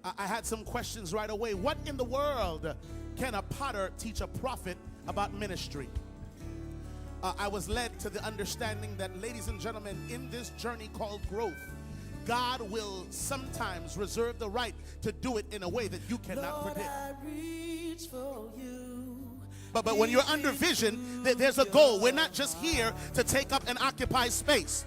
I had some questions right away. What in the world can a potter teach a prophet about ministry? I was led to the understanding that, ladies and gentlemen, in this journey called growth, God will sometimes reserve the right to do it in a way that you cannot predict. But when you're under vision, there's a goal. We're not just here to take up and occupy space.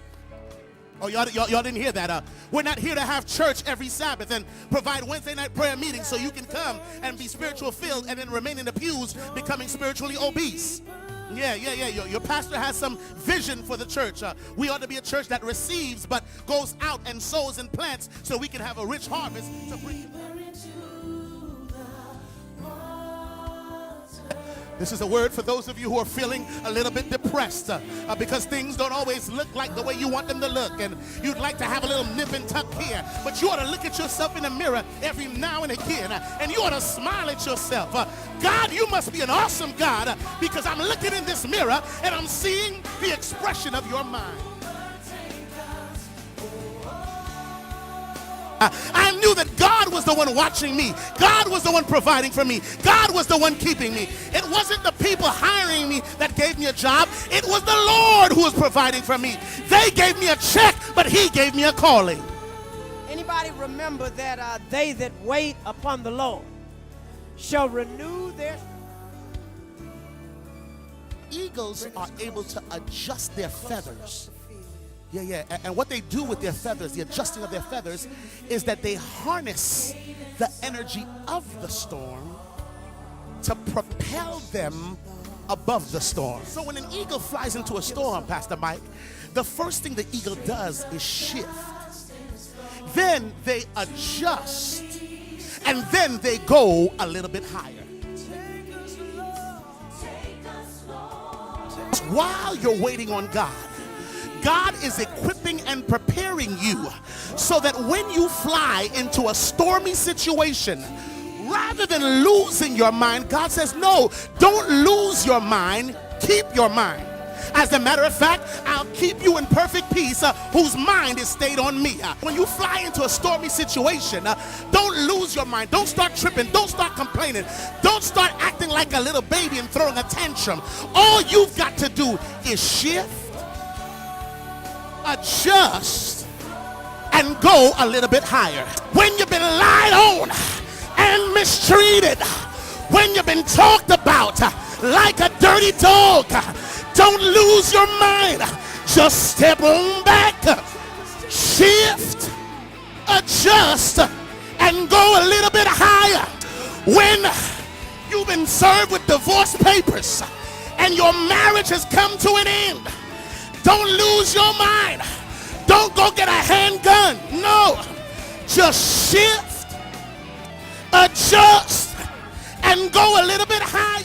Oh, y'all didn't hear that. We're not here to have church every Sabbath and provide Wednesday night prayer meetings so you can come and be spiritual filled and then remain in the pews becoming spiritually obese. Yeah. Your pastor has some vision for the church. We ought to be a church that receives but goes out and sows and plants so we can have a rich harvest to bring. This is a word for those of you who are feeling a little bit depressed because things don't always look like the way you want them to look, and you'd like to have a little nip and tuck here, but you ought to look at yourself in the mirror every now and again, and you ought to smile at yourself. God, you must be an awesome God, because I'm looking in this mirror and I'm seeing the expression of your mind. I knew that God was the one watching me. God was the one providing for me. God was the one keeping me. It wasn't the people hiring me that gave me a job. It was the Lord who was providing for me. They gave me a check, but he gave me a calling. Anybody remember that they that wait upon the Lord shall renew their... Eagles are able to adjust their feathers. Yeah. And what they do with their feathers, the adjusting of their feathers, is that they harness the energy of the storm to propel them above the storm. So when an eagle flies into a storm, Pastor Mike, the first thing the eagle does is shift. Then they adjust, and then they go a little bit higher. While you're waiting on God, God is equipping and preparing you so that when you fly into a stormy situation, rather than losing your mind, God says, no, don't lose your mind, keep your mind. As a matter of fact, I'll keep you in perfect peace whose mind is stayed on me. When you fly into a stormy situation, don't lose your mind. Don't start tripping. Don't start complaining. Don't start acting like a little baby and throwing a tantrum. All you've got to do is shift, adjust, and go a little bit higher. When you've been lied on and mistreated, when you've been talked about like a dirty dog, don't lose your mind. Just step on back, shift, adjust, and go a little bit higher. When you've been served with divorce papers and your marriage has come to an end, don't lose your mind. Don't go get a handgun. No. Just shift, adjust, and go a little bit higher.